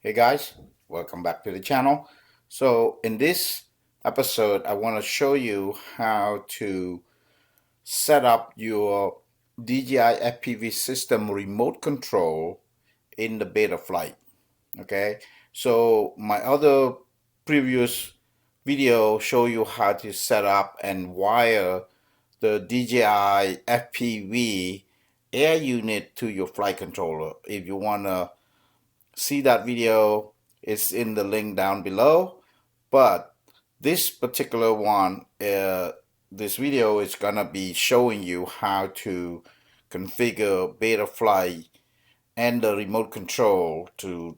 Hey guys, welcome back to the channel. So in this episode, I want to show you how to set up your DJI FPV system remote control in the BetaFlight. Okay, so my other previous video show you how to set up and wire the DJI FPV air unit to your flight controller. If you want to see that video, it's in the link down below. But this particular one, this video is gonna be showing you how to configure BetaFlight and the remote control to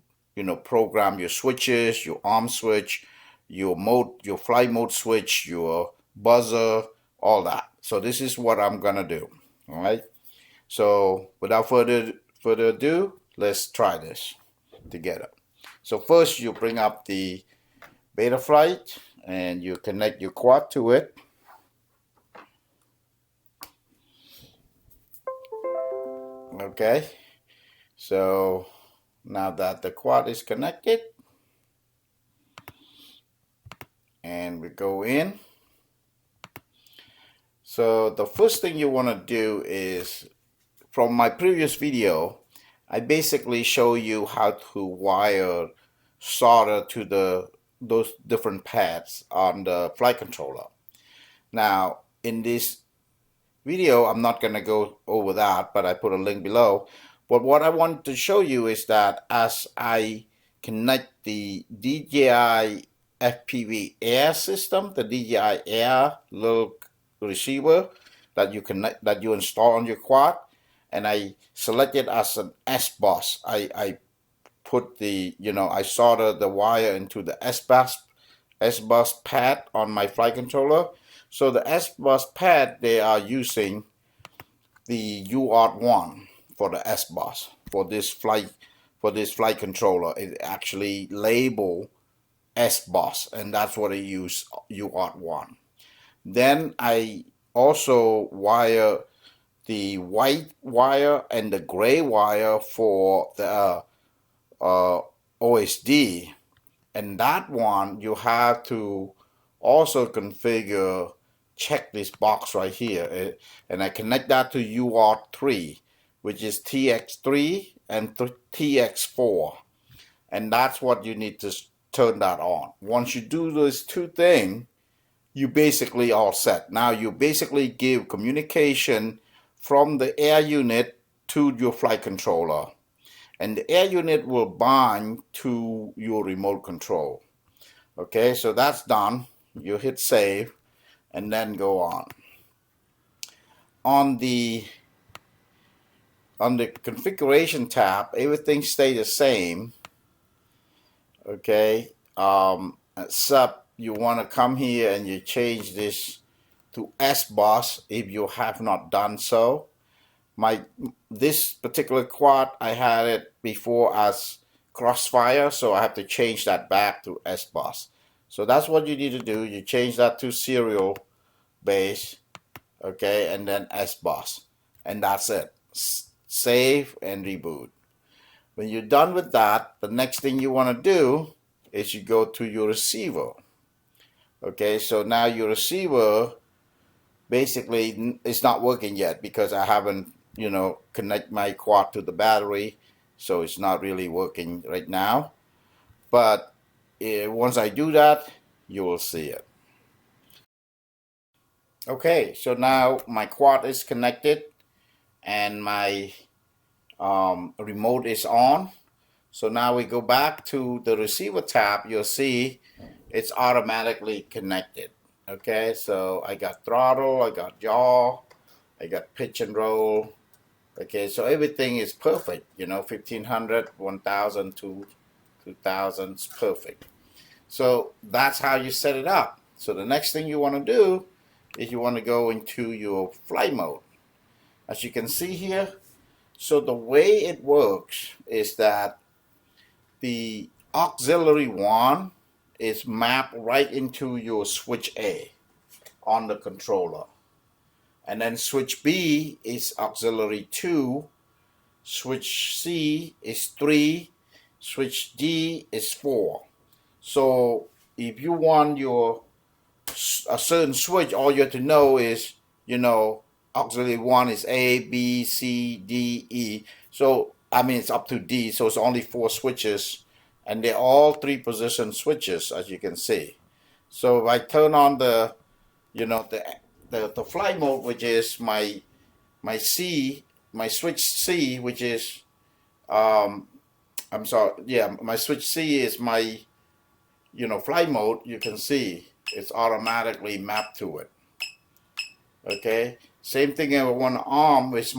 program your switches, your arm switch, your mode, your flight mode switch, your buzzer, all that. So this is what I'm gonna do. All right. So without further ado, let's try this together. So first you bring up the BetaFlight and you connect your quad to it. Okay, so now that the quad is connected, and we go in. So the first thing you want to do is, from my previous video, I basically show you how to wire solder to those different pads on the flight controller. Now in this video, I'm not going to go over that, but I put a link below. But what I want to show you is that as I connect the DJI FPV Air system, the DJI Air little receiver that you install on your quad, and I select it as an S-bus. I put I solder the wire into the S-bus pad on my flight controller. So the S-bus pad, they are using the UART1 for the S-bus for this flight controller. It actually labeled S-bus, and that's what it use, UART1. Then I also wire the white wire and the gray wire for the OSD, and that one you have to also configure, check this box right here, and I connect that to UART3, which is TX3 and TX4, and that's what you need to turn that on. Once you do those two things, you basically all set. Now you basically give communication from the air unit to your flight controller, and the air unit will bind to your remote control. Okay, so that's done. You hit save and then go on. On the configuration tab, everything stays the same. Okay, except you want to come here and you change this to S-bus if you have not done so. This particular quad, I had it before as Crossfire, so I have to change that back to S-bus. So that's what you need to do. You change that to serial base, okay, and then S-bus, and that's it. Save and reboot. When you're done with that, the next thing you want to do is you go to your receiver. Okay, so now your receiver basically it's not working yet because I haven't connect my quad to the battery, so it's not really working right now. But once I do that, you will see it. Okay, so now my quad is connected and my remote is on. So now we go back to the receiver tab. You'll see it's automatically connected. Okay, so I got throttle, I got yaw, I got pitch and roll. Okay, so everything is perfect, 1500, 1000 to 2000 is perfect. So that's how you set it up. So the next thing you want to do is you want to go into your flight mode. As you can see here, so the way it works is that the auxiliary 1 is mapped right into your switch A on the controller. And then switch B is auxiliary 2, switch C is 3, switch D is 4. So if you want a certain switch, all you have to know is, auxiliary 1 is A, B, C, D, E. So, I mean, it's up to D, so it's only 4 switches, and they're all 3-position switches, as you can see. So if I turn on the flight mode, which is my switch C, which is, my switch C is my, flight mode, you can see it's automatically mapped to it. Okay, same thing if I want arm with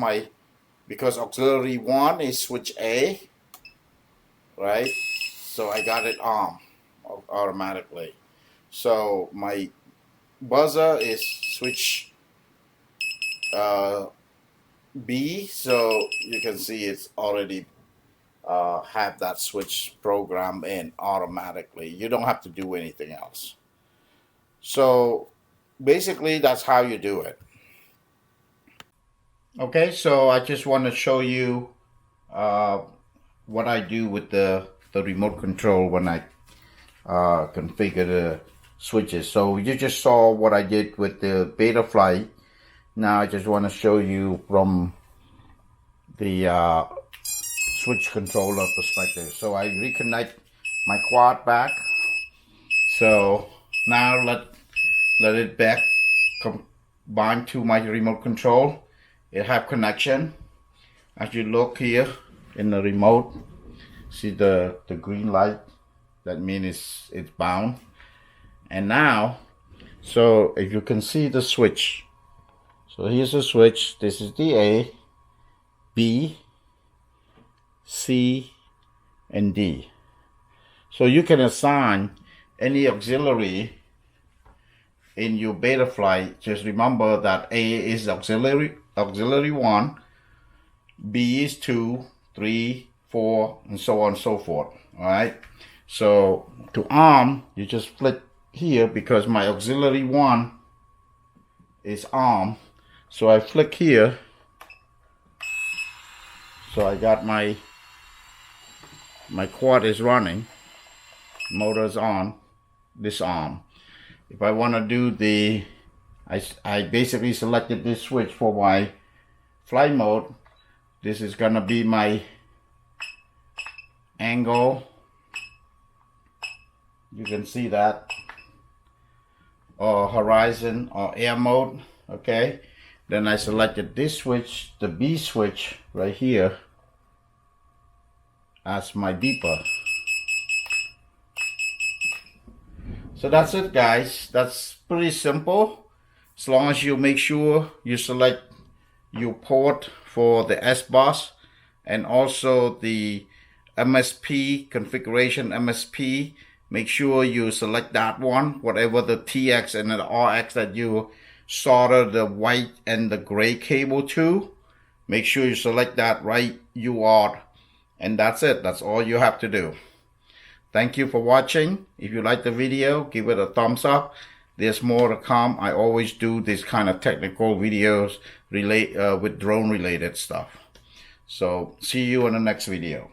because auxiliary 1 is switch A, right? So I got it arm automatically. So my buzzer is switch B, so you can see it's already have that switch program in automatically. You don't have to do anything else. So basically that's how you do it. Okay, so I just want to show you what I do with the remote control when I configure the switches. So you just saw what I did with the BetaFlight. Now I just want to show you from the switch controller perspective. So I reconnect my quad back. So now let it back combine to my remote control. It have connection. As you look here in the remote, see the green light, that means it's bound. And now, so if you can see the switch, so here's the switch. This is the A, B, C, and D. So you can assign any auxiliary in your BetaFlight. Just remember that A is auxiliary 1, B is 2, 3, 4, and so on and so forth. Alright, so to arm, you just flip here because my auxiliary 1 is arm. So I flick here. So I got my quad is running, motor's on, this arm. If I want to do I basically selected this switch for my flight mode. This is gonna be my angle. You can see that, or horizon or air mode. Okay, then I selected this switch, the B switch right here, as my beeper. So that's it, guys. That's pretty simple. As long as you make sure you select your port for the S-Bus and also the MSP configuration, MSP, make sure you select that one, whatever the TX and the RX that you solder the white and the gray cable to. Make sure you select that right UART, and that's it. That's all you have to do. Thank you for watching. If you like the video, give it a thumbs up. There's more to come. I always do this kind of technical videos with drone related stuff. So see you in the next video.